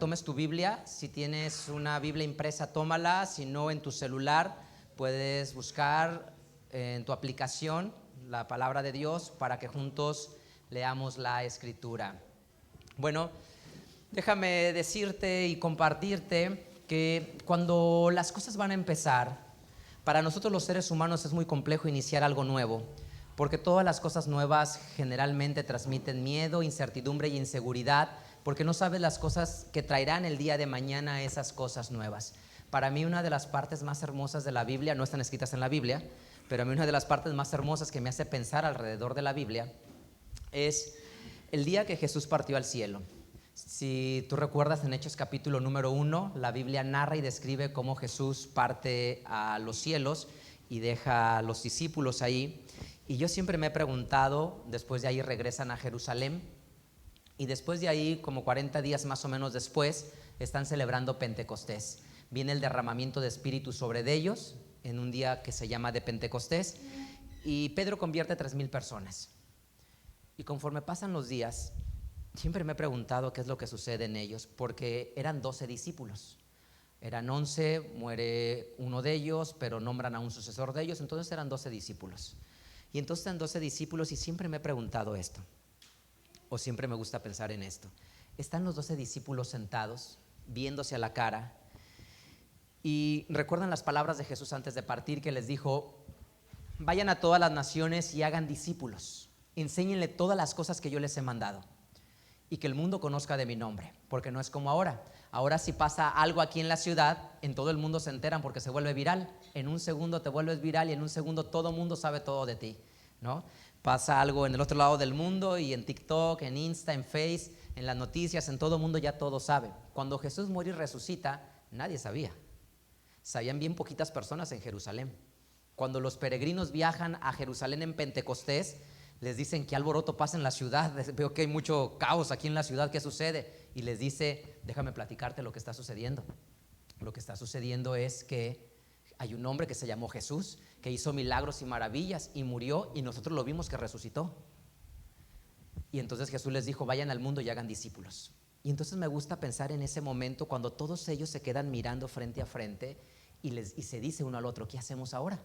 Tomes tu Biblia, si tienes una Biblia impresa, tómala, si no en tu celular, puedes buscar en tu aplicación la palabra de Dios para que juntos leamos la Escritura. Bueno, déjame decirte y compartirte que cuando las cosas van a empezar, para nosotros los seres humanos es muy complejo iniciar algo nuevo, porque todas las cosas nuevas generalmente transmiten miedo, incertidumbre y inseguridad, porque no sabes las cosas que traerán el día de mañana esas cosas nuevas. Para mí una de las partes más hermosas de la Biblia, no están escritas en la Biblia, pero a mí una de las partes más hermosas que me hace pensar alrededor de la Biblia es el día que Jesús partió al cielo. Si tú recuerdas, en Hechos capítulo número 1, la Biblia narra y describe cómo Jesús parte a los cielos y deja a los discípulos ahí. Y yo siempre me he preguntado, después de ahí regresan a Jerusalén, y después de ahí, como 40 días más o menos después, están celebrando Pentecostés. Viene el derramamiento de Espíritu sobre ellos en un día que se llama de Pentecostés, y Pedro convierte a 3,000 personas. Y conforme pasan los días, siempre me he preguntado qué es lo que sucede en ellos, porque eran 12 discípulos. Eran 11, muere uno de ellos, pero nombran a un sucesor de ellos, entonces eran 12 discípulos. Y entonces eran 12 discípulos y siempre me he preguntado esto, o siempre me gusta pensar en esto. Están los 12 discípulos sentados, viéndose a la cara, y recuerdan las palabras de Jesús antes de partir, que les dijo: vayan a todas las naciones y hagan discípulos, enséñenle todas las cosas que yo les he mandado, y que el mundo conozca de mi nombre, porque no es como ahora. Ahora si pasa algo aquí en la ciudad, en todo el mundo se enteran porque se vuelve viral. En un segundo te vuelves viral y en un segundo todo el mundo sabe todo de ti, ¿no? Pasa algo en el otro lado del mundo y en TikTok, en Insta, en Face, en las noticias, en todo el mundo ya todo sabe. Cuando Jesús muere y resucita, nadie sabía. Sabían bien poquitas personas en Jerusalén. Cuando los peregrinos viajan a Jerusalén en Pentecostés, les dicen: ¿qué alboroto pasa en la ciudad? Veo que hay mucho caos aquí en la ciudad, ¿qué sucede? Y les dice: déjame platicarte lo que está sucediendo. Lo que está sucediendo es que hay un hombre que se llamó Jesús, que hizo milagros y maravillas y murió, y nosotros lo vimos que resucitó. Y entonces Jesús les dijo: vayan al mundo y hagan discípulos. Y entonces me gusta pensar en ese momento cuando todos ellos se quedan mirando frente a frente y se dice uno al otro: ¿qué hacemos ahora?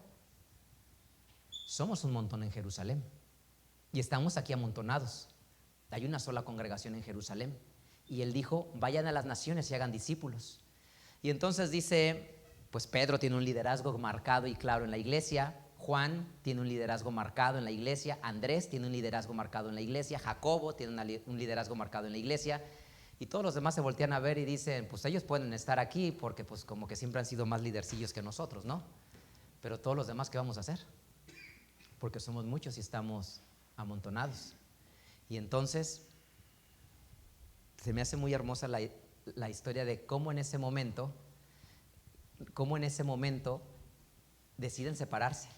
Somos un montón en Jerusalén y estamos aquí amontonados. Hay una sola congregación en Jerusalén. Y él dijo: vayan a las naciones y hagan discípulos. Y entonces dice, pues Pedro tiene un liderazgo marcado y claro en la iglesia, Juan tiene un liderazgo marcado en la iglesia, Andrés tiene un liderazgo marcado en la iglesia, Jacobo tiene un liderazgo marcado en la iglesia, y todos los demás se voltean a ver y dicen: pues ellos pueden estar aquí porque pues como que siempre han sido más lidercillos que nosotros, ¿no? Pero todos los demás, ¿qué vamos a hacer? Porque somos muchos y estamos amontonados. Y entonces se me hace muy hermosa la historia de cómo en ese momento deciden separarse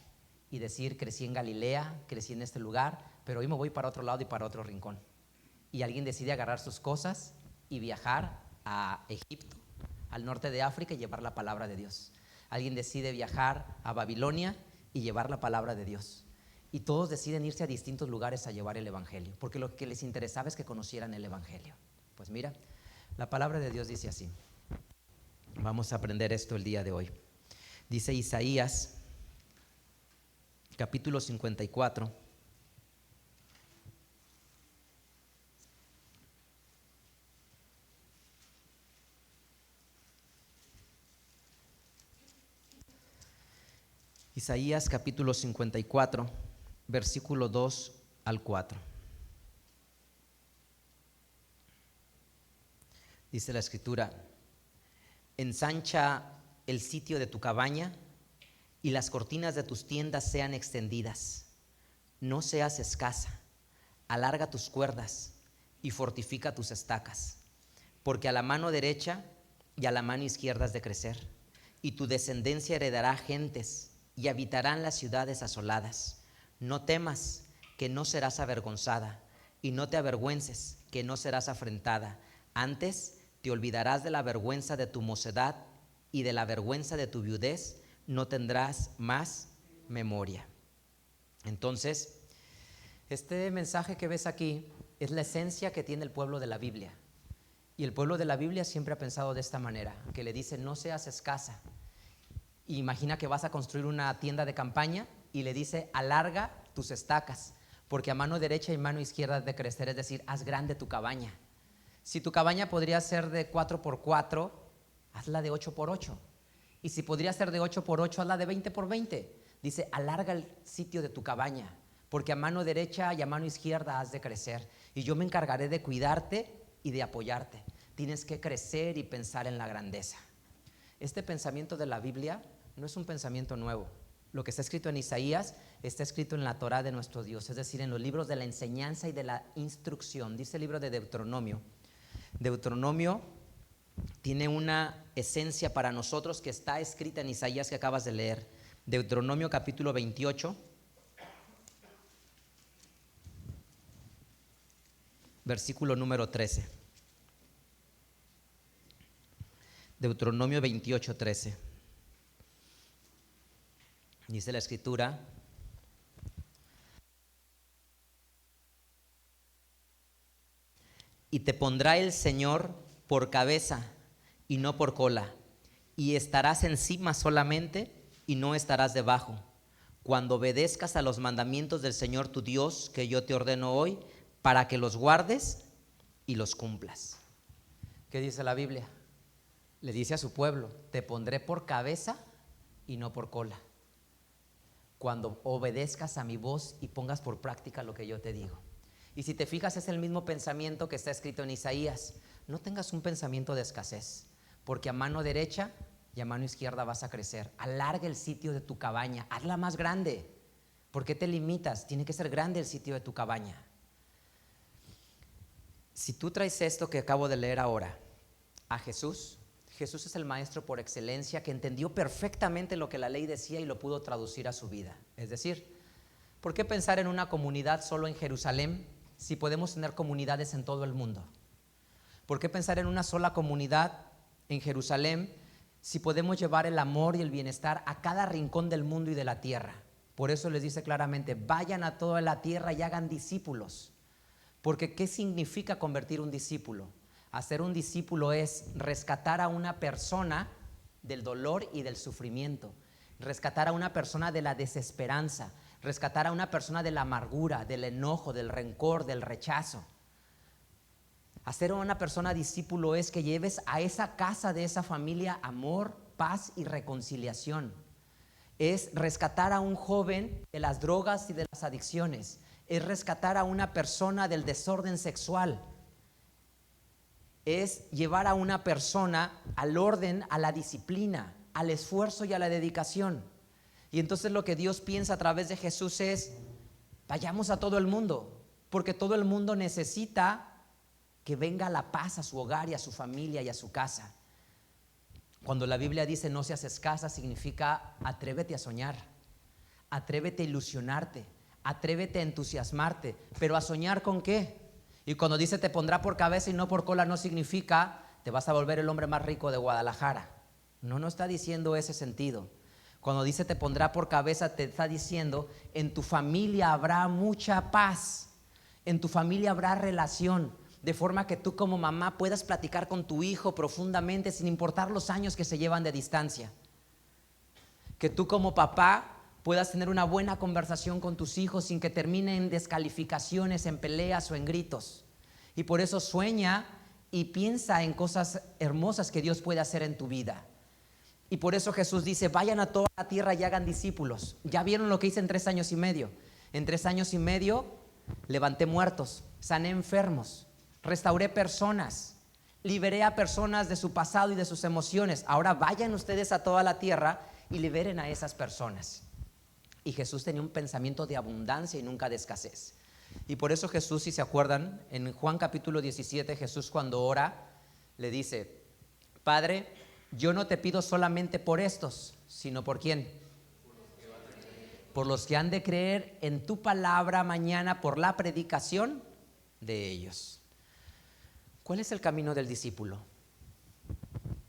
y decir: crecí en Galilea, crecí en este lugar, pero hoy me voy para otro lado y para otro rincón. Y alguien decide agarrar sus cosas y viajar a Egipto, al norte de África, y llevar la palabra de Dios. Alguien decide viajar a Babilonia y llevar la palabra de Dios. Y todos deciden irse a distintos lugares a llevar el evangelio, porque lo que les interesaba es que conocieran el evangelio. Pues mira, la palabra de Dios dice así. Vamos a aprender esto el día de hoy. Dice Isaías, capítulo 54. Isaías capítulo 54, versículo 2 al 4. Dice la escritura: ensancha el sitio de tu cabaña y las cortinas de tus tiendas sean extendidas. No seas escasa, alarga tus cuerdas y fortifica tus estacas, porque a la mano derecha y a la mano izquierda has de crecer, y tu descendencia heredará gentes y habitarán las ciudades asoladas. No temas, que no serás avergonzada, y no te avergüences, que no serás afrentada. Antes te olvidarás de la vergüenza de tu mocedad, y de la vergüenza de tu viudez no tendrás más memoria. Entonces, este mensaje que ves aquí es la esencia que tiene el pueblo de la Biblia. Y el pueblo de la Biblia siempre ha pensado de esta manera, que le dice no seas escasa. Imagina que vas a construir una tienda de campaña y le dice alarga tus estacas, porque a mano derecha y mano izquierda has de crecer, es decir, haz grande tu cabaña. Si tu cabaña podría ser de 4x4, hazla de 8x8. Y si podría ser de 8x8, hazla de 20x20. Dice, alarga el sitio de tu cabaña, porque a mano derecha y a mano izquierda has de crecer. Y yo me encargaré de cuidarte y de apoyarte. Tienes que crecer y pensar en la grandeza. Este pensamiento de la Biblia no es un pensamiento nuevo. Lo que está escrito en Isaías está escrito en la Torá de nuestro Dios, es decir, en los libros de la enseñanza y de la instrucción. Dice el libro de Deuteronomio. Deuteronomio tiene una esencia para nosotros que está escrita en Isaías que acabas de leer. Deuteronomio capítulo 28, versículo número 13. Deuteronomio 28, 13. Dice la escritura: y te pondrá el Señor por cabeza y no por cola, y estarás encima solamente y no estarás debajo, cuando obedezcas a los mandamientos del Señor tu Dios que yo te ordeno hoy, para que los guardes y los cumplas. ¿Qué dice la Biblia? Le dice a su pueblo, te pondré por cabeza y no por cola, cuando obedezcas a mi voz y pongas por práctica lo que yo te digo. Y si te fijas, es el mismo pensamiento que está escrito en Isaías. No tengas un pensamiento de escasez, porque a mano derecha y a mano izquierda vas a crecer. Alarga el sitio de tu cabaña, hazla más grande. ¿Por qué te limitas? Tiene que ser grande el sitio de tu cabaña. Si tú traes esto que acabo de leer ahora a Jesús, Jesús es el maestro por excelencia que entendió perfectamente lo que la ley decía y lo pudo traducir a su vida. Es decir, ¿por qué pensar en una comunidad solo en Jerusalén si podemos tener comunidades en todo el mundo? ¿Por qué pensar en una sola comunidad en Jerusalén si podemos llevar el amor y el bienestar a cada rincón del mundo y de la tierra? Por eso les dice claramente, vayan a toda la tierra y hagan discípulos. Porque ¿qué significa convertir un discípulo? Hacer un discípulo es rescatar a una persona del dolor y del sufrimiento, rescatar a una persona de la desesperanza, rescatar a una persona de la amargura, del enojo, del rencor, del rechazo. Hacer a una persona discípulo es que lleves a esa casa de esa familia amor, paz y reconciliación. Es rescatar a un joven de las drogas y de las adicciones. Es rescatar a una persona del desorden sexual. Es llevar a una persona al orden, a la disciplina, al esfuerzo y a la dedicación. Y entonces lo que Dios piensa a través de Jesús es, vayamos a todo el mundo, porque todo el mundo necesita que venga la paz a su hogar y a su familia y a su casa. Cuando la Biblia dice no seas escasa, significa atrévete a soñar, atrévete a ilusionarte, atrévete a entusiasmarte, pero a soñar ¿con qué? Y cuando dice te pondrá por cabeza y no por cola, no significa te vas a volver el hombre más rico de Guadalajara. No está diciendo ese sentido. Cuando dice te pondrá por cabeza, te está diciendo en tu familia habrá mucha paz, en tu familia habrá relación, de forma que tú como mamá puedas platicar con tu hijo profundamente sin importar los años que se llevan de distancia. Que tú como papá puedas tener una buena conversación con tus hijos sin que termine en descalificaciones, en peleas o en gritos. Y por eso sueña y piensa en cosas hermosas que Dios puede hacer en tu vida. Y por eso Jesús dice, vayan a toda la tierra y hagan discípulos. Ya vieron lo que hice en 3 años y medio. En 3 años y medio levanté muertos, sané enfermos, restauré personas, liberé a personas de su pasado y de sus emociones. Ahora vayan ustedes a toda la tierra y liberen a esas personas. Y Jesús tenía un pensamiento de abundancia y nunca de escasez. Y por eso Jesús, si se acuerdan, en Juan capítulo 17, Jesús cuando ora, le dice, Padre, yo no te pido solamente por estos, sino ¿por quién? Por los que han de creer en tu palabra mañana por la predicación de ellos. ¿Cuál es el camino del discípulo?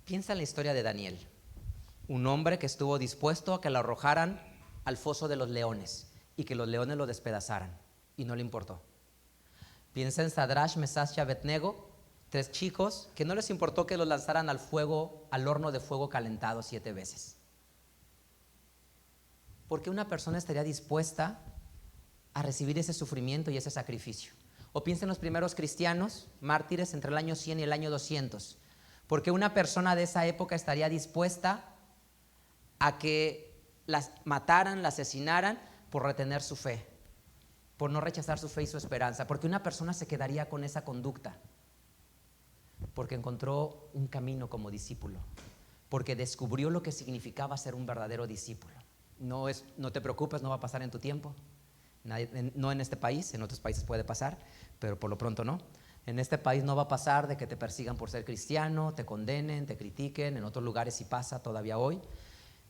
Piensa en la historia de Daniel, un hombre que estuvo dispuesto a que lo arrojaran al foso de los leones y que los leones lo despedazaran y no le importó. Piensa en Sadrach, Mesach y Abednego, 3 chicos que no les importó que los lanzaran al fuego, al horno de fuego calentado 7 veces. Porque una persona estaría dispuesta a recibir ese sufrimiento y ese sacrificio. O piensen en los primeros cristianos, mártires entre el año 100 y el año 200. Porque una persona de esa época estaría dispuesta a que las mataran, las asesinaran por retener su fe, por no rechazar su fe y su esperanza. Porque una persona se quedaría con esa conducta, porque encontró un camino como discípulo, porque descubrió lo que significaba ser un verdadero discípulo. No te preocupes, no va a pasar en tu tiempo. No en este país, en otros países puede pasar, pero por lo pronto no. En este país no va a pasar de que te persigan por ser cristiano, te condenen, te critiquen. En otros lugares sí pasa todavía hoy,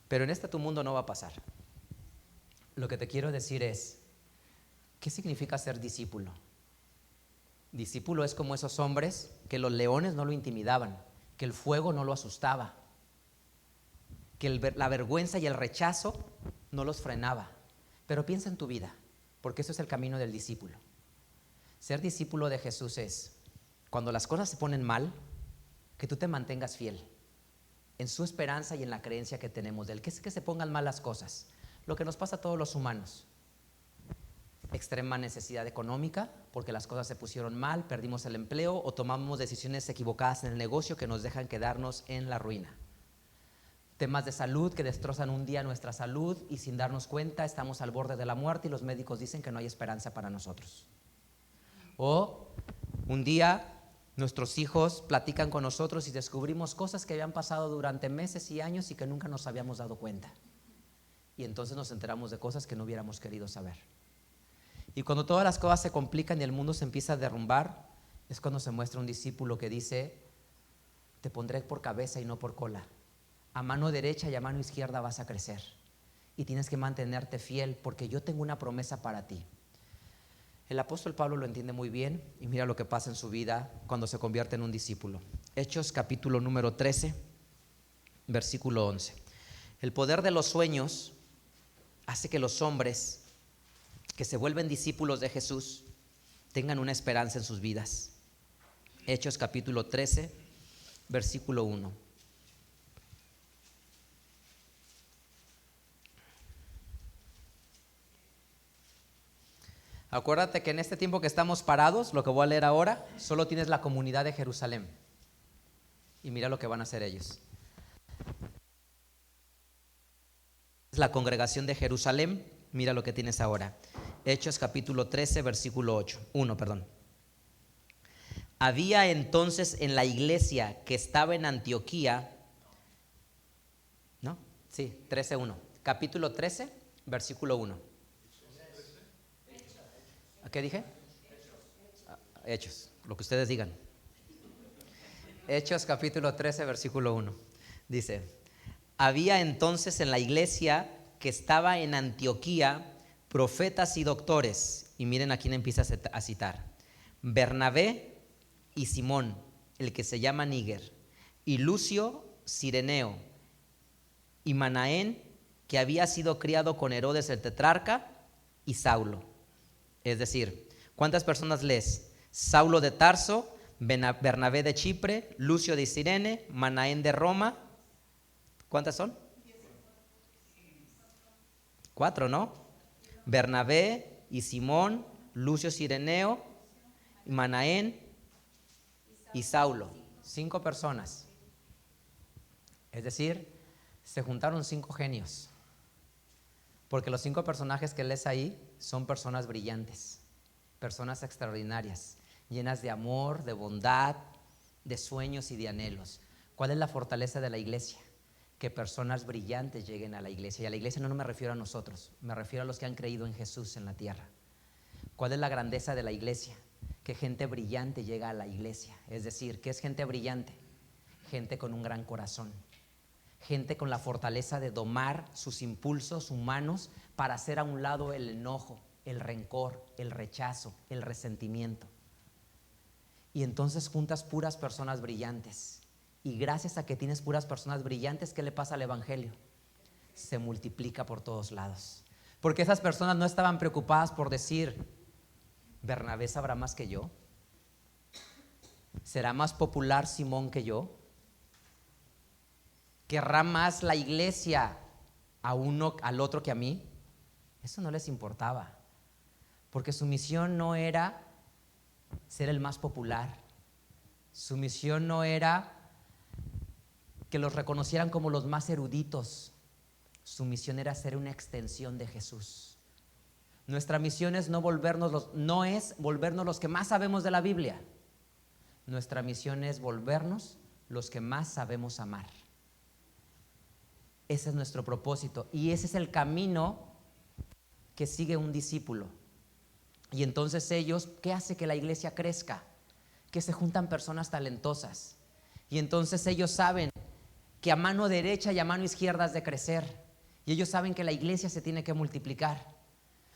pero en tu mundo no va a pasar. Lo que te quiero decir es, ¿qué significa ser discípulo? Discípulo es como esos hombres que los leones no lo intimidaban, que el fuego no lo asustaba, que la vergüenza y el rechazo no los frenaba. Pero piensa en tu vida, porque eso es el camino del discípulo. Ser discípulo de Jesús es, cuando las cosas se ponen mal, que tú te mantengas fiel en su esperanza y en la creencia que tenemos de Él. ¿Qué es que se pongan mal las cosas? Lo que nos pasa a todos los humanos. Extrema necesidad económica, porque las cosas se pusieron mal, perdimos el empleo o tomamos decisiones equivocadas en el negocio que nos dejan quedarnos en la ruina. Temas de salud que destrozan un día nuestra salud y sin darnos cuenta estamos al borde de la muerte y los médicos dicen que no hay esperanza para nosotros. O un día nuestros hijos platican con nosotros y descubrimos cosas que habían pasado durante meses y años y que nunca nos habíamos dado cuenta. Y entonces nos enteramos de cosas que no hubiéramos querido saber. Y cuando todas las cosas se complican y el mundo se empieza a derrumbar, es cuando se muestra un discípulo que dice, te pondré por cabeza y no por cola. A mano derecha y a mano izquierda vas a crecer. Y tienes que mantenerte fiel porque yo tengo una promesa para ti. El apóstol Pablo lo entiende muy bien y mira lo que pasa en su vida cuando se convierte en un discípulo. Hechos capítulo número 13, versículo 11. El poder de los sueños hace que los hombres que se vuelven discípulos de Jesús tengan una esperanza en sus vidas. Hechos capítulo 13, versículo 1. Acuérdate que en este tiempo que estamos parados, lo que voy a leer ahora, solo tienes la comunidad de Jerusalén. Y mira lo que van a hacer ellos. Es la congregación de Jerusalén, mira lo que tienes ahora. Hechos capítulo 13, versículo 1. Había entonces en la iglesia que estaba en Antioquía, ¿no? Sí, 13:1. Capítulo 13, versículo 1. ¿Qué dije? Hechos, lo que ustedes digan. Hechos capítulo 13, versículo 1. Dice, había entonces en la iglesia que estaba en Antioquía profetas y doctores. Y miren a quién empieza a citar. Bernabé y Simón, el que se llama Níger, y Lucio Cireneo, y Manaén, que había sido criado con Herodes el tetrarca, y Saulo. Es decir, ¿cuántas personas lees? Saulo de Tarso, Bernabé de Chipre, Lucio de Cirene, Manaén de Roma. ¿Cuántas son? 4, ¿no? Bernabé y Simón, Lucio Cireneo, Manaén y Saulo. 5 personas. Es decir, se juntaron 5 genios. Porque los 5 personajes que lees ahí son personas brillantes, personas extraordinarias, llenas de amor, de bondad, de sueños y de anhelos. ¿Cuál es la fortaleza de la iglesia? Que personas brillantes lleguen a la iglesia. Y a la iglesia no me refiero a nosotros, me refiero a los que han creído en Jesús en la tierra. ¿Cuál es la grandeza de la iglesia? Que gente brillante llega a la iglesia. Es decir, ¿qué es gente brillante? Gente con un gran corazón. Gente con la fortaleza de domar sus impulsos humanos para hacer a un lado el enojo, el rencor, el rechazo, el resentimiento. Y entonces juntas puras personas brillantes. Y gracias a que tienes puras personas brillantes, ¿qué le pasa al evangelio? Se multiplica por todos lados. Porque esas personas no estaban preocupadas por decir, Bernabé sabrá más que yo, ¿Será más popular Simón que yo? ¿Querrá más la iglesia a uno, al otro que a mí? Eso no les importaba, porque su misión no era ser el más popular. Su misión no era que los reconocieran como los más eruditos. Su misión era ser una extensión de Jesús. Nuestra misión es no es volvernos los que más sabemos de la Biblia. Nuestra misión es volvernos los que más sabemos amar. Ese es nuestro propósito y ese es el camino que sigue un discípulo. Y entonces ellos, ¿qué hace que la iglesia crezca? Que se juntan personas talentosas. Y entonces ellos saben que a mano derecha y a mano izquierda has de crecer. Y ellos saben que la iglesia se tiene que multiplicar.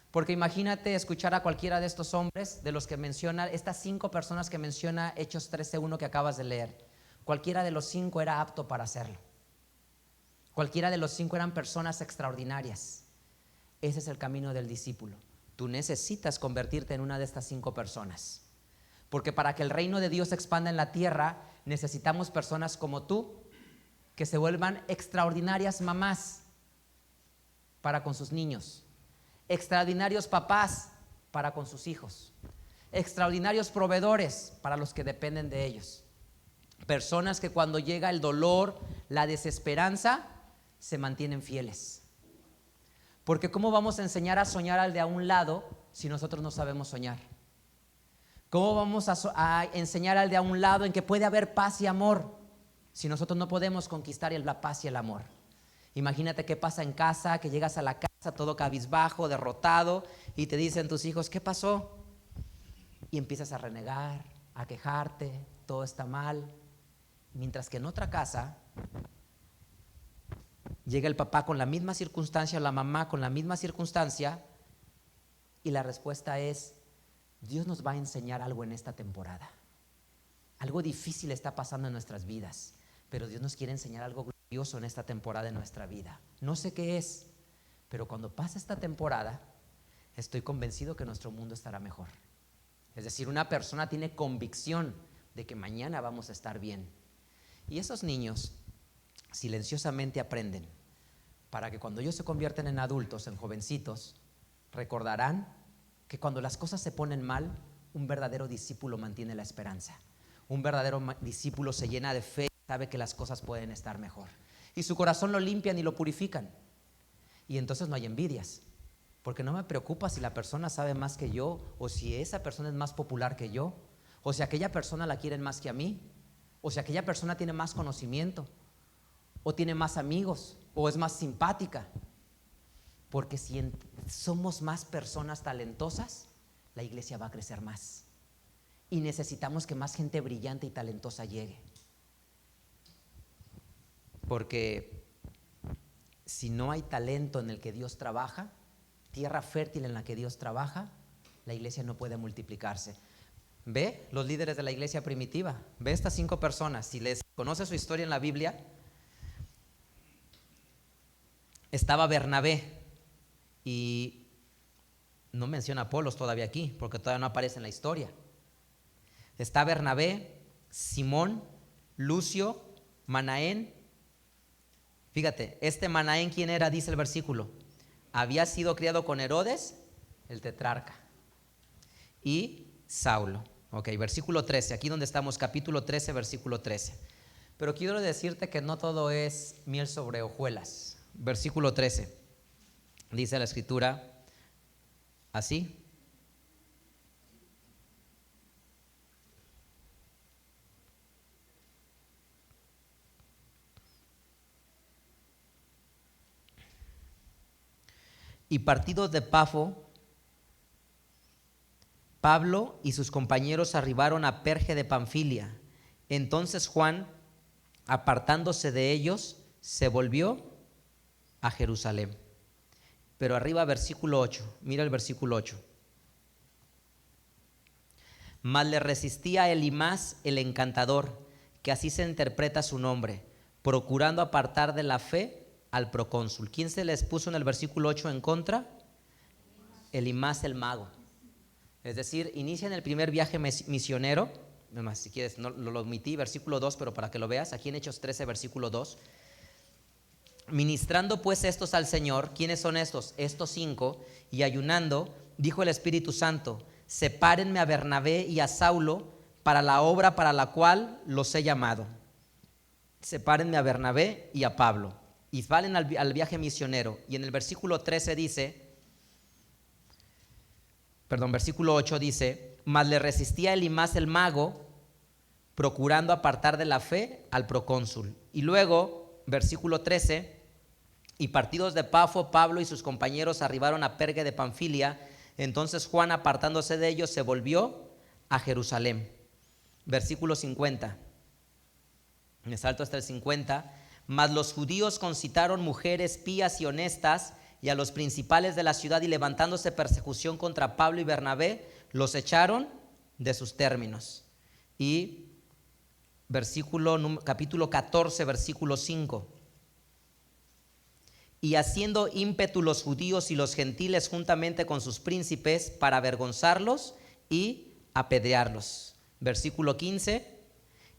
Porque imagínate escuchar a cualquiera de estos hombres, de los que menciona, estas 5 personas que menciona Hechos 13:1 que acabas de leer. Cualquiera de los 5 era apto para hacerlo. Cualquiera de los 5 eran personas extraordinarias. Ese es el camino del discípulo. Tú necesitas convertirte en una de estas 5 personas. Porque para que el reino de Dios se expanda en la tierra, necesitamos personas como tú, que se vuelvan extraordinarias mamás para con sus niños, extraordinarios papás para con sus hijos, extraordinarios proveedores para los que dependen de ellos, personas que cuando llega el dolor, la desesperanza, se mantienen fieles. Porque ¿cómo vamos a enseñar a soñar al de a un lado si nosotros no sabemos soñar? ¿Cómo vamos a enseñar al de a un lado en que puede haber paz y amor si nosotros no podemos conquistar la paz y el amor? Imagínate qué pasa en casa, que llegas a la casa todo cabizbajo, derrotado, y te dicen tus hijos, ¿qué pasó? Y empiezas a renegar, a quejarte, todo está mal. Mientras que en otra casa llega el papá con la misma circunstancia, la mamá con la misma circunstancia, y la respuesta es, Dios nos va a enseñar algo en esta temporada. Algo difícil está pasando en nuestras vidas, pero Dios nos quiere enseñar algo glorioso en esta temporada de nuestra vida. No sé qué es, pero cuando pase esta temporada, estoy convencido que nuestro mundo estará mejor. Es decir, una persona tiene convicción de que mañana vamos a estar bien. Y esos niños silenciosamente aprenden para que cuando ellos se convierten en adultos, en jovencitos, recordarán que cuando las cosas se ponen mal, un verdadero discípulo mantiene la esperanza. Un verdadero discípulo se llena de fe y sabe que las cosas pueden estar mejor. Y su corazón lo limpian y lo purifican. Y entonces no hay envidias, porque no me preocupa si la persona sabe más que yo, o si esa persona es más popular que yo, o si aquella persona la quieren más que a mí, o si aquella persona tiene más conocimiento, o tiene más amigos, o es más simpática. Porque si somos más personas talentosas, la iglesia va a crecer más. Y necesitamos que más gente brillante y talentosa llegue. Porque si no hay talento en el que Dios trabaja, tierra fértil en la que Dios trabaja, la iglesia no puede multiplicarse. Ve los líderes de la iglesia primitiva, ve estas 5 personas. Si les conoce su historia en la Biblia, estaba Bernabé. Y no menciona a Apolos todavía aquí, porque todavía no aparece en la historia. Está Bernabé, Simón, Lucio, Manaén. Fíjate, este Manaén, ¿quién era? Dice el versículo. Había sido criado con Herodes, el tetrarca, y Saulo. Ok, versículo 13, aquí donde estamos, capítulo 13, versículo 13. Pero quiero decirte que no todo es miel sobre hojuelas. Versículo 13. Dice la escritura así. Y partidos de Pafo, Pablo y sus compañeros arribaron a Perge de Panfilia. Entonces Juan, apartándose de ellos, se volvió a Jerusalén. Pero arriba versículo 8, mira el versículo 8. Mas le resistía Elimás el encantador, que así se interpreta su nombre, procurando apartar de la fe al procónsul. ¿Quién se les puso en el versículo 8 en contra? Elimás el mago. Es decir, inician el primer viaje misionero Nomás, si quieres, no, lo omití, versículo 2, pero para que lo veas, aquí en Hechos 13, versículo 2. Ministrando pues estos al Señor, ¿quiénes son estos? Estos 5, y ayunando, dijo el Espíritu Santo: sepárenme a Bernabé y a Saulo para la obra para la cual los he llamado. Sepárenme a Bernabé y a Pablo, y valen al viaje misionero. Y en el versículo 13 dice, versículo 8 dice: mas le resistía Elimás el mago, procurando apartar de la fe al procónsul. Y luego, versículo 13: y partidos de Pafo, Pablo y sus compañeros arribaron a Perge de Panfilia. Entonces Juan, apartándose de ellos, se volvió a Jerusalén. Versículo 50. Me salto hasta el 50. Mas los judíos concitaron mujeres pías y honestas y a los principales de la ciudad, y levantándose persecución contra Pablo y Bernabé, los echaron de sus términos. Y capítulo 14, versículo 5. Y haciendo ímpetu los judíos y los gentiles juntamente con sus príncipes para avergonzarlos y apedrearlos. Versículo 15.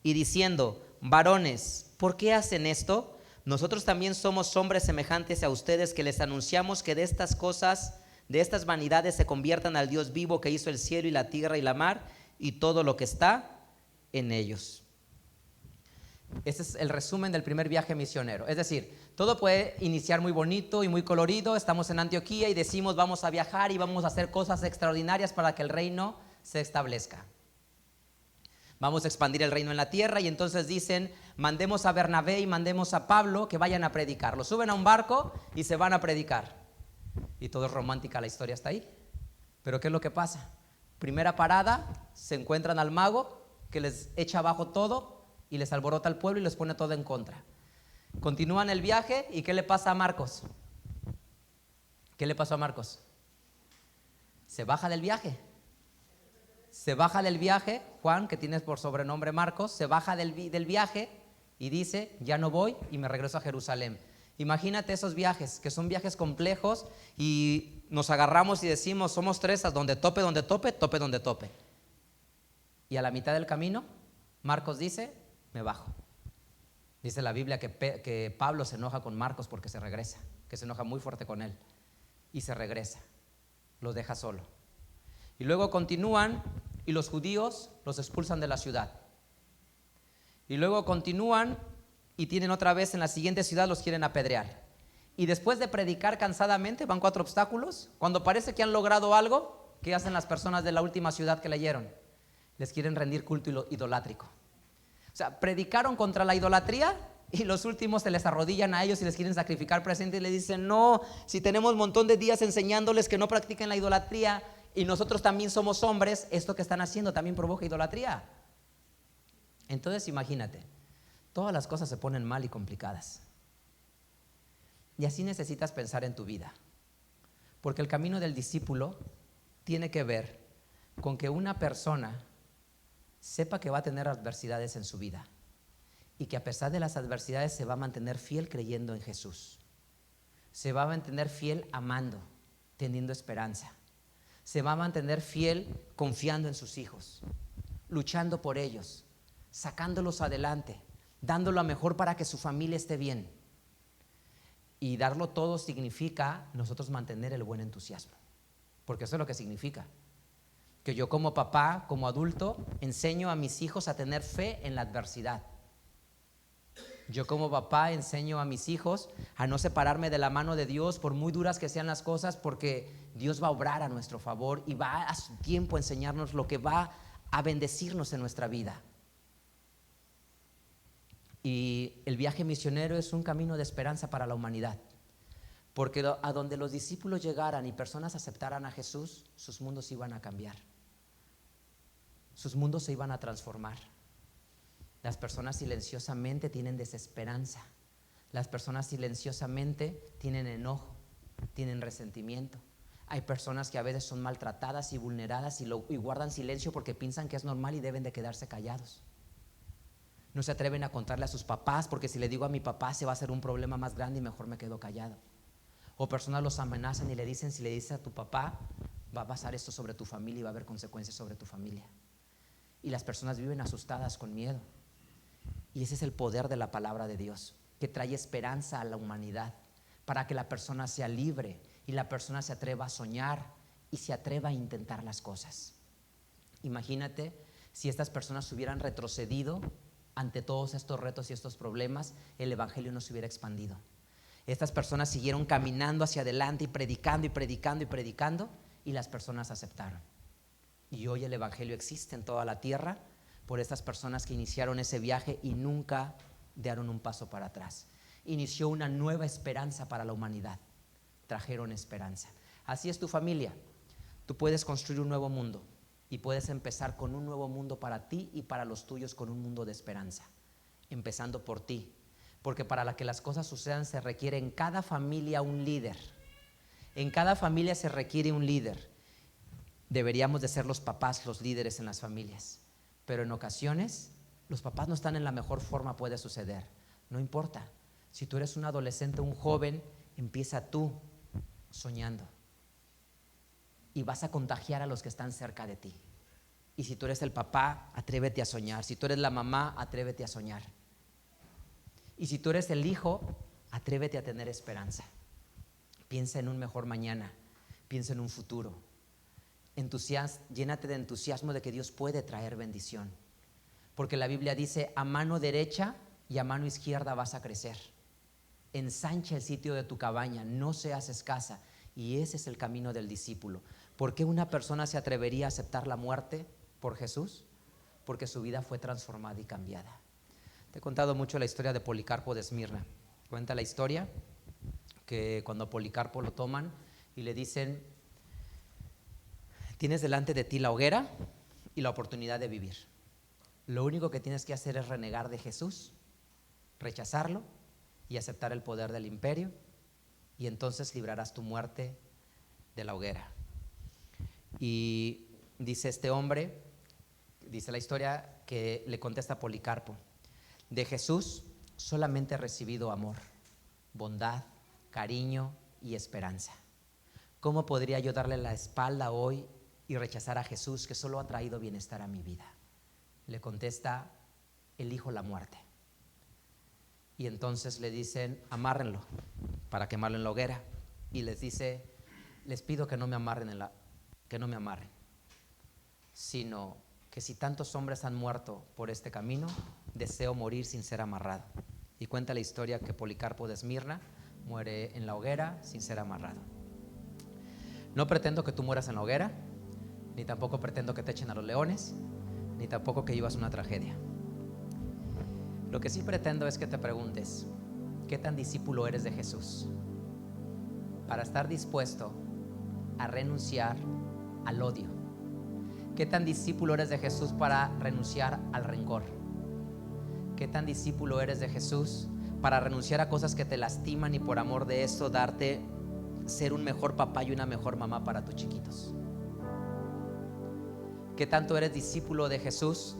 Y diciendo: varones, ¿por qué hacen esto? Nosotros también somos hombres semejantes a ustedes, que les anunciamos que de estas cosas, de estas vanidades, se conviertan al Dios vivo, que hizo el cielo y la tierra y la mar y todo lo que está en ellos. Este es el resumen del primer viaje misionero. Es decir, todo puede iniciar muy bonito y muy colorido. Estamos en Antioquía y decimos: vamos a viajar y vamos a hacer cosas extraordinarias para que el reino se establezca. Vamos a expandir el reino en la tierra, y entonces dicen: mandemos a Bernabé y mandemos a Pablo que vayan a predicar. Lo suben a un barco y se van a predicar. Y todo es romántica, la historia está ahí. Pero ¿qué es lo que pasa? Primera parada, se encuentran al mago que les echa abajo todo y les alborota al pueblo y les pone todo en contra. Continúan el viaje, y ¿qué le pasa a Marcos? ¿Qué le pasó a Marcos? Se baja del viaje. Se baja del viaje, Juan, que tienes por sobrenombre Marcos, se baja del viaje y dice: ya no voy y me regreso a Jerusalén. Imagínate esos viajes, que son viajes complejos, y nos agarramos y decimos: somos tres, a donde tope, donde tope, tope donde tope. Y a la mitad del camino, Marcos dice: me bajo. Dice la Biblia que Pablo se enoja con Marcos porque se regresa, que se enoja muy fuerte con él, y se regresa, lo deja solo. Y luego continúan, y los judíos los expulsan de la ciudad. Y luego continúan y tienen otra vez en la siguiente ciudad, los quieren apedrear. Y después de predicar cansadamente, van 4 obstáculos. Cuando parece que han logrado algo, ¿qué hacen las personas de la última ciudad que leyeron? Les quieren rendir culto idolátrico. O sea, predicaron contra la idolatría, y los últimos se les arrodillan a ellos y les quieren sacrificar presente, y le dicen: no, si tenemos un montón de días enseñándoles que no practiquen la idolatría, y nosotros también somos hombres, esto que están haciendo también provoca idolatría. Entonces imagínate, todas las cosas se ponen mal y complicadas. Y así necesitas pensar en tu vida, porque el camino del discípulo tiene que ver con que una persona sepa que va a tener adversidades en su vida, y que a pesar de las adversidades se va a mantener fiel creyendo en Jesús. Se va a mantener fiel amando, teniendo esperanza. Se va a mantener fiel confiando en sus hijos, luchando por ellos, sacándolos adelante, dando lo mejor para que su familia esté bien. Y darlo todo significa nosotros mantener el buen entusiasmo, porque eso es lo que significa. Que yo como papá, como adulto, enseño a mis hijos a tener fe en la adversidad. Yo como papá enseño a mis hijos a no separarme de la mano de Dios, por muy duras que sean las cosas, porque Dios va a obrar a nuestro favor y va a su tiempo a enseñarnos lo que va a bendecirnos en nuestra vida. Y el viaje misionero es un camino de esperanza para la humanidad, porque a donde los discípulos llegaran y personas aceptaran a Jesús, sus mundos iban a cambiar, sus mundos se iban a transformar. Las personas silenciosamente tienen desesperanza. Las personas silenciosamente tienen enojo, tienen resentimiento. Hay personas que a veces son maltratadas y vulneradas y guardan silencio porque piensan que es normal y deben de quedarse callados. No se atreven a contarle a sus papás, porque si le digo a mi papá se va a hacer un problema más grande y mejor me quedo callado. O personas los amenazan y le dicen: si le dices a tu papá, va a pasar esto sobre tu familia y va a haber consecuencias sobre tu familia. y las personas viven asustadas con miedo. Y ese es el poder de la palabra de Dios, que trae esperanza a la humanidad para que la persona sea libre y la persona se atreva a soñar y se atreva a intentar las cosas. Imagínate si estas personas hubieran retrocedido ante todos estos retos y estos problemas, el evangelio no se hubiera expandido. Estas personas siguieron caminando hacia adelante y predicando y predicando y predicando, y las personas aceptaron. Y hoy el evangelio existe en toda la tierra por estas personas que iniciaron ese viaje y nunca dieron un paso para atrás. Inició una nueva esperanza para la humanidad. Trajeron esperanza. Así es tu familia. Tú puedes construir un nuevo mundo y puedes empezar con un nuevo mundo para ti y para los tuyos, con un mundo de esperanza, empezando por ti. Porque para que las cosas sucedan se requiere en cada familia un líder. En cada familia se requiere un líder. Deberíamos de ser los papás los líderes en las familias, pero en ocasiones los papás no están en la mejor forma. Puede suceder, no importa. Si tú eres un adolescente, un joven, empieza tú soñando y vas a contagiar a los que están cerca de ti. Y si tú eres el papá, atrévete a soñar. Si tú eres la mamá, atrévete a soñar. Y si tú eres el hijo, atrévete a tener esperanza. Piensa en un mejor mañana, piensa en un futuro. Llénate de entusiasmo de que Dios puede traer bendición. Porque la Biblia dice: a mano derecha y a mano izquierda vas a crecer. Ensancha el sitio de tu cabaña, no seas escasa. Y ese es el camino del discípulo. ¿Por qué una persona se atrevería a aceptar la muerte por Jesús? Porque su vida fue transformada y cambiada. Te he contado mucho la historia de Policarpo de Esmirna. Cuenta la historia que cuando a Policarpo lo toman y le dicen: tienes delante de ti la hoguera y la oportunidad de vivir. Lo único que tienes que hacer es renegar de Jesús, rechazarlo y aceptar el poder del imperio, y entonces librarás tu muerte de la hoguera. Y dice este hombre, dice la historia, que le contesta a Policarpo: de Jesús solamente he recibido amor, bondad, cariño y esperanza. ¿Cómo podría yo darle la espalda hoy y rechazar a Jesús, que solo ha traído bienestar a mi vida? Le contesta: elijo la muerte. Y entonces le dicen: amárrenlo para quemarlo en la hoguera. Y les dice: les pido que no me amarren, sino que si tantos hombres han muerto por este camino, deseo morir sin ser amarrado. Y cuenta la historia que Policarpo de Esmirna muere en la hoguera sin ser amarrado. No pretendo que tú mueras en la hoguera, ni tampoco pretendo que te echen a los leones, ni tampoco que vivas una tragedia. Lo que sí pretendo es que te preguntes: ¿qué tan discípulo eres de Jesús? Para estar dispuesto a renunciar al odio. ¿Qué tan discípulo eres de Jesús para renunciar al rencor? ¿Qué tan discípulo eres de Jesús para renunciar a cosas que te lastiman y por amor de esto ser un mejor papá y una mejor mamá para tus chiquitos? ¿Qué tanto eres discípulo de Jesús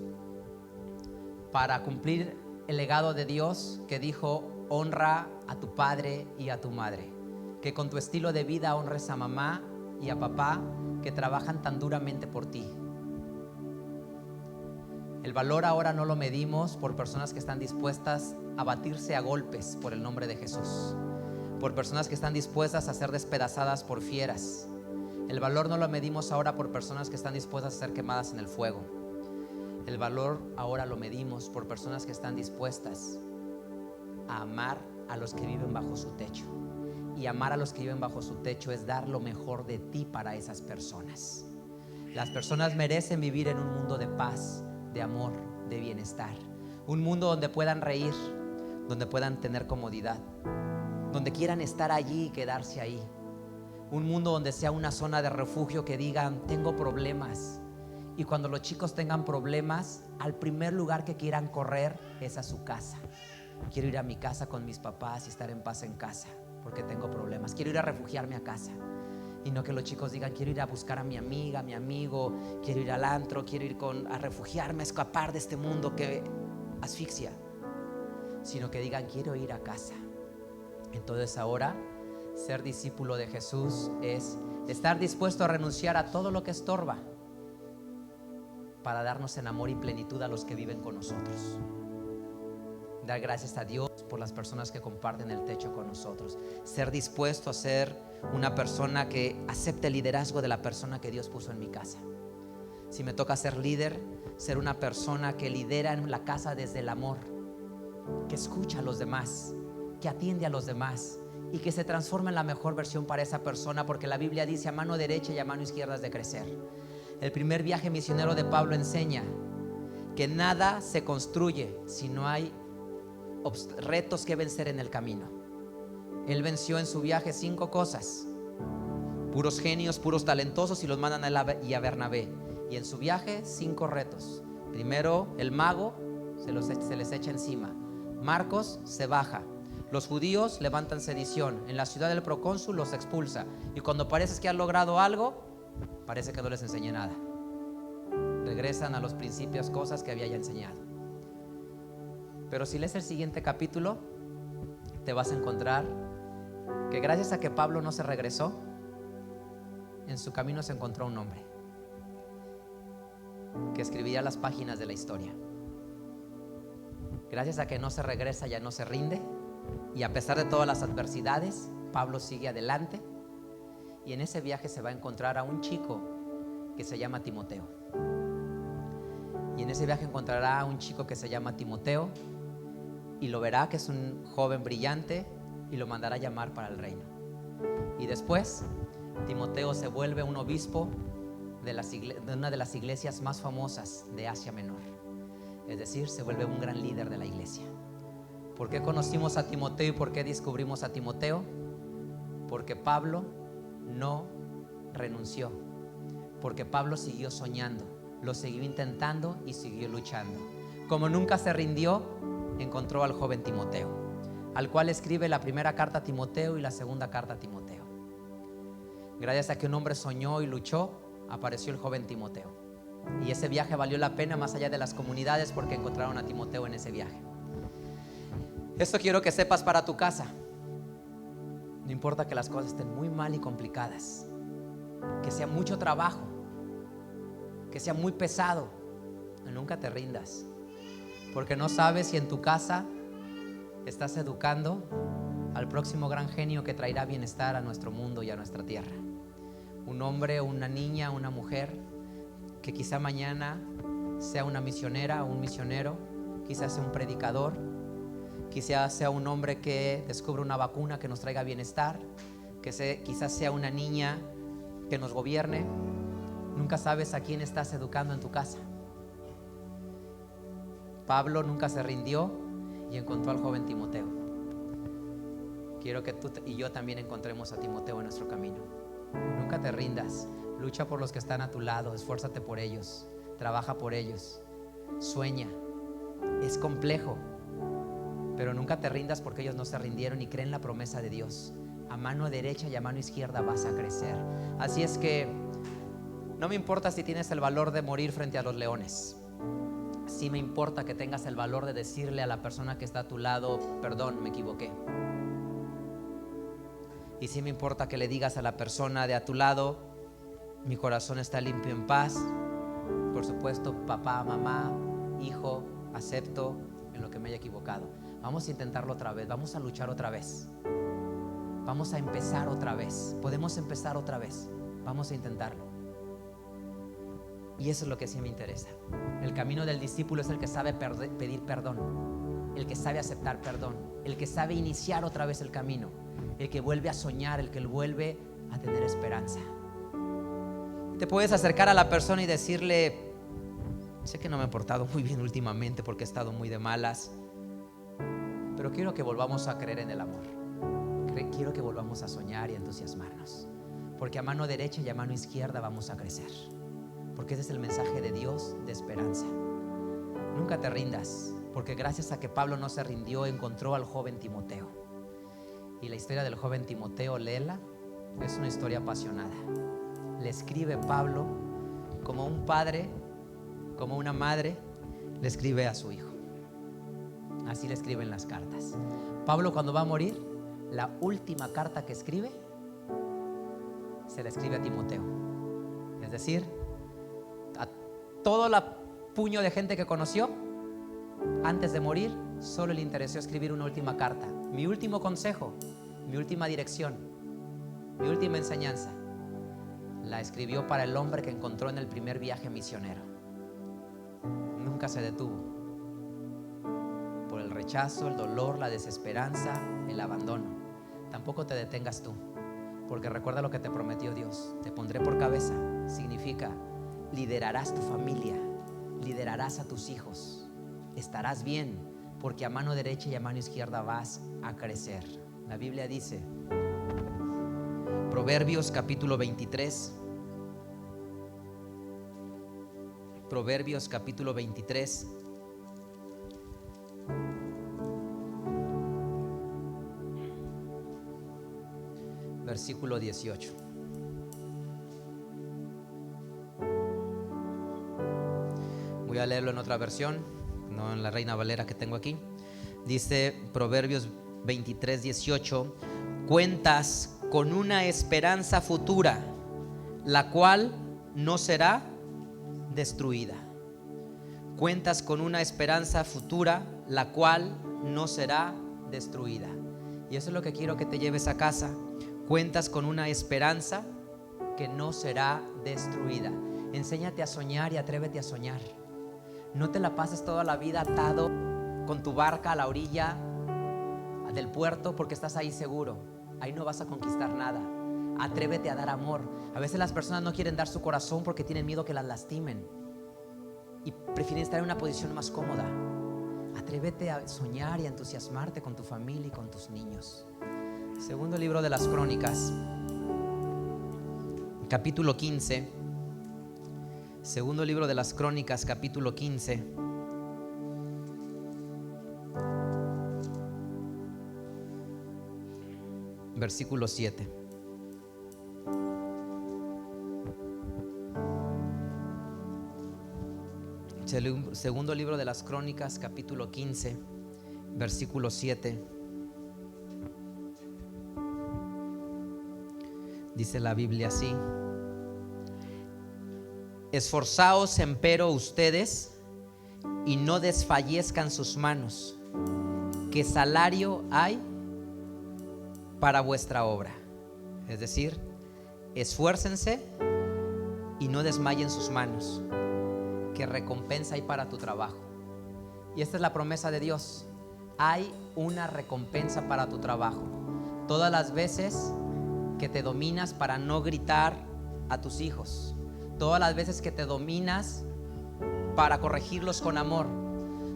para cumplir el legado de Dios que dijo: honra a tu padre y a tu madre? Que con tu estilo de vida honres a mamá y a papá que trabajan tan duramente por ti. El valor ahora no lo medimos por personas que están dispuestas a batirse a golpes por el nombre de Jesús, por personas que están dispuestas a ser despedazadas por fieras. El valor no lo medimos ahora por personas que están dispuestas a ser quemadas en el fuego. El valor ahora lo medimos por personas que están dispuestas a amar a los que viven bajo su techo. Y amar a los que viven bajo su techo es dar lo mejor de ti para esas personas. Las personas merecen vivir en un mundo de paz, de amor, de bienestar. Un mundo donde puedan reír, donde puedan tener comodidad, donde quieran estar allí y quedarse ahí. Un mundo donde sea una zona de refugio, que digan: tengo problemas. Y cuando los chicos tengan problemas, al primer lugar que quieran correr es a su casa. Quiero ir a mi casa con mis papás y estar en paz en casa, porque tengo problemas. Quiero ir a refugiarme a casa. Y no que los chicos digan: quiero ir a buscar a mi amiga, a mi amigo, quiero ir al antro, quiero ir a refugiarme, a escapar de este mundo que asfixia. Sino que digan: quiero ir a casa. Entonces ahora, ser discípulo de Jesús es estar dispuesto a renunciar a todo lo que estorba. para darnos en amor y plenitud a los que viven con nosotros. Dar gracias a Dios por las personas que comparten el techo con nosotros. Ser dispuesto a ser una persona que acepte el liderazgo de la persona que Dios puso en mi casa. Si me toca ser líder, ser una persona que lidera en la casa desde el amor, que escucha a los demás, que atiende a los demás y que se transforma en la mejor versión para esa persona, porque la Biblia dice: a mano derecha y a mano izquierda es de crecer. El primer viaje misionero de Pablo enseña que nada se construye si no hay retos que vencer en el camino. Él venció en su viaje 5 cosas: puros genios, puros talentosos, y los mandan a él y a Bernabé. Y en su viaje 5 retos. Primero, el mago se les echa encima. Marcos se baja. Los judíos levantan sedición. En la ciudad del procónsul los expulsa. Y cuando parece que han logrado algo, parece que no les enseñé nada. Regresan a los principios, cosas que había ya enseñado. Pero si lees el siguiente capítulo, te vas a encontrar que gracias a que Pablo no se regresó, en su camino se encontró un hombre que escribiría las páginas de la historia. Gracias a que no se regresa, ya no se rinde, y a pesar de todas las adversidades, Pablo sigue adelante. Y en ese viaje se va a encontrar a un chico que se llama Timoteo. Y en ese viaje encontrará a un chico que se llama Timoteo, y lo verá que es un joven brillante, y lo mandará a llamar para el reino. Y después Timoteo se vuelve un obispo de una de las iglesias más famosas de Asia Menor. Es decir, se vuelve un gran líder de la iglesia. ¿Por qué conocimos a Timoteo y por qué descubrimos a Timoteo? Porque Pablo no renunció, porque Pablo siguió soñando, lo siguió intentando y siguió luchando. Como nunca se rindió, encontró al joven Timoteo, al cual escribe la primera carta a Timoteo y la segunda carta a Timoteo. Gracias a que un hombre soñó y luchó, apareció el joven Timoteo. Y ese viaje valió la pena más allá de las comunidades, porque encontraron a Timoteo en ese viaje. Esto quiero que sepas para tu casa. No importa que las cosas estén muy mal y complicadas, que sea mucho trabajo, que sea muy pesado, nunca te rindas, porque no sabes si en tu casa estás educando al próximo gran genio que traerá bienestar a nuestro mundo y a nuestra tierra. Un hombre, una niña, una mujer que quizá mañana sea una misionera o un misionero, quizás sea un predicador, quizás sea un hombre que descubra una vacuna que nos traiga bienestar, quizás sea una niña que nos gobierne. Nunca sabes a quién estás educando en tu casa. Pablo nunca se rindió y encontró al joven Timoteo. Quiero que tú y yo también encontremos a Timoteo en nuestro camino. Nunca te rindas. Lucha por los que están a tu lado, esfuérzate por ellos, trabaja por ellos, sueña. Es complejo, pero nunca te rindas, porque ellos no se rindieron y creen la promesa de Dios. A mano derecha y a mano izquierda vas a crecer. Así es que no me importa si tienes el valor de morir frente a los leones. Sí me importa que tengas el valor de decirle a la persona que está a tu lado: perdón, me equivoqué. Y sí me importa que le digas a la persona de a tu lado: mi corazón está limpio, en paz. Por supuesto, papá, mamá, hijo, acepto en lo que me haya equivocado. Vamos a intentarlo otra vez, vamos a luchar otra vez, vamos a empezar otra vez. Podemos empezar otra vez, vamos a intentarlo. Y eso es lo que sí me interesa. El camino del discípulo es el que sabe pedir perdón, el que sabe aceptar perdón, el que sabe iniciar otra vez el camino, el que vuelve a soñar, el que vuelve a tener esperanza. Te puedes acercar a la persona y decirle: sé que no me he portado muy bien últimamente porque he estado muy de malas, pero quiero que volvamos a creer en el amor. Quiero que volvamos a soñar y a entusiasmarnos, porque a mano derecha y a mano izquierda vamos a crecer, porque ese es el mensaje de Dios de esperanza. Nunca te rindas, porque gracias a que Pablo no se rindió, encontró al joven Timoteo. Y la historia del joven Timoteo, léela, es una historia apasionada. Le escribe Pablo como un padre, como una madre le escribe a su hijo. Así le escriben las cartas. Pablo, cuando va a morir, la última carta que escribe se la escribe a Timoteo. Es decir, todo el puño de gente que conoció, antes de morir, solo le interesó escribir una última carta. Mi último consejo, mi última dirección, mi última enseñanza, la escribió para el hombre que encontró en el primer viaje misionero. Nunca se detuvo por el rechazo, el dolor, la desesperanza, el abandono. Tampoco te detengas tú, porque recuerda lo que te prometió Dios. Te pondré por cabeza. Significa, liderarás tu familia, liderarás a tus hijos, estarás bien, porque a mano derecha y a mano izquierda vas a crecer. La Biblia dice, Proverbios capítulo 23, Proverbios capítulo 23, versículo 18. Voy a leerlo en otra versión, no en la Reina Valera que tengo aquí. Dice Proverbios 23, 18: cuentas con una esperanza futura, la cual no será destruida. Cuentas con una esperanza futura, la cual no será destruida. Y eso es lo que quiero que te lleves a casa. Cuentas con una esperanza que no será destruida. Enséñate a soñar y atrévete a soñar. No te la pases toda la vida atado con tu barca a la orilla del puerto porque estás ahí seguro. Ahí no vas a conquistar nada. Atrévete a dar amor. A veces las personas no quieren dar su corazón porque tienen miedo que las lastimen y prefieren estar en una posición más cómoda. Atrévete a soñar y a entusiasmarte con tu familia y con tus niños. Segundo libro de las Crónicas, capítulo 15. Segundo libro de las Crónicas, capítulo 15. Versículo 7. Segundo libro de las Crónicas, capítulo 15, versículo 7. Dice la Biblia así: esforzaos empero ustedes y no desfallezcan sus manos, que salario hay para vuestra obra. Es decir, esfuércense y no desmayen sus manos, que recompensa hay para tu trabajo. Y esta es la promesa de Dios. Hay una recompensa para tu trabajo. Todas las veces que te dominas para no gritar a tus hijos, todas las veces que te dominas para corregirlos con amor,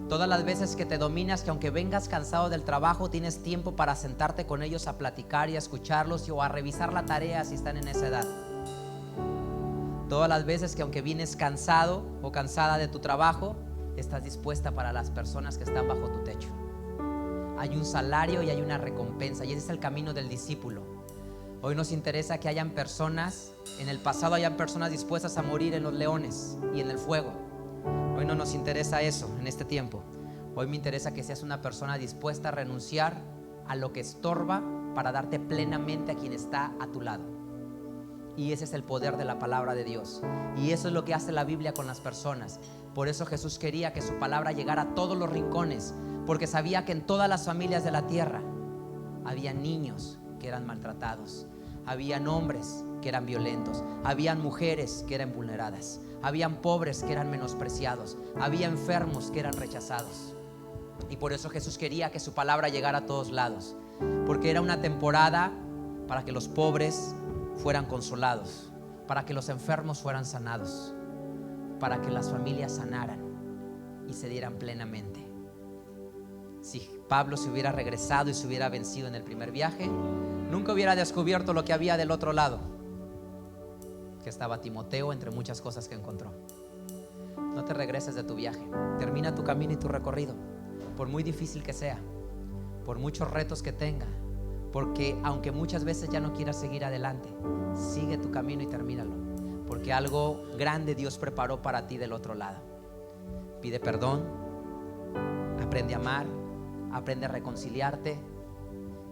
todas las veces que te dominas que aunque vengas cansado del trabajo tienes tiempo para sentarte con ellos a platicar y a escucharlos o a revisar la tarea si están en esa edad. Todas las veces que aunque vienes cansado o cansada de tu trabajo, estás dispuesta para las personas que están bajo tu techo. Hay un salario y hay una recompensa, y ese es el camino del discípulo. Hoy nos interesa que hayan personas, en el pasado hayan personas dispuestas a morir en los leones y en el fuego. Hoy no nos interesa eso en este tiempo. Hoy me interesa que seas una persona dispuesta a renunciar a lo que estorba para darte plenamente a quien está a tu lado. Y ese es el poder de la palabra de Dios. Y eso es lo que hace la Biblia con las personas. Por eso Jesús quería que su palabra llegara a todos los rincones, porque sabía que en todas las familias de la tierra había niños que eran maltratados, habían hombres que eran violentos, habían mujeres que eran vulneradas, habían pobres que eran menospreciados, había enfermos que eran rechazados. Y por eso Jesús quería que su palabra llegara a todos lados, porque era una temporada para que los pobres fueran consolados, para que los enfermos fueran sanados, para que las familias sanaran y se dieran plenamente. Si Pablo se hubiera regresado y se hubiera vencido en el primer viaje, nunca hubiera descubierto lo que había del otro lado, que estaba Timoteo entre muchas cosas que encontró. No te regreses de tu viaje. Termina tu camino y tu recorrido, por muy difícil que sea, por muchos retos que tenga, porque aunque muchas veces ya no quieras seguir adelante, sigue tu camino y termínalo, porque algo grande Dios preparó para ti del otro lado. Pide perdón, aprende a amar, aprende a reconciliarte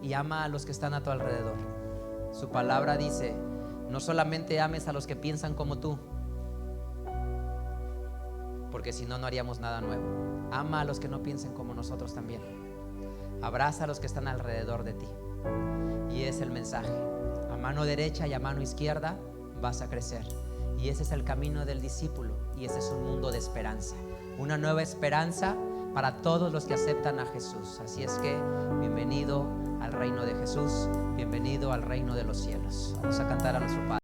y ama a los que están a tu alrededor. Su palabra dice: no solamente ames a los que piensan como tú, porque si no, no haríamos nada nuevo. Ama a los que no piensen como nosotros también. Abraza a los que están alrededor de ti. Y es el mensaje. A mano derecha y a mano izquierda vas a crecer. Y ese es el camino del discípulo. Y ese es un mundo de esperanza. Una nueva esperanza para todos los que aceptan a Jesús. Así es que bienvenido al reino de Jesús. Bienvenido al reino de los cielos. Vamos a cantar a nuestro Padre.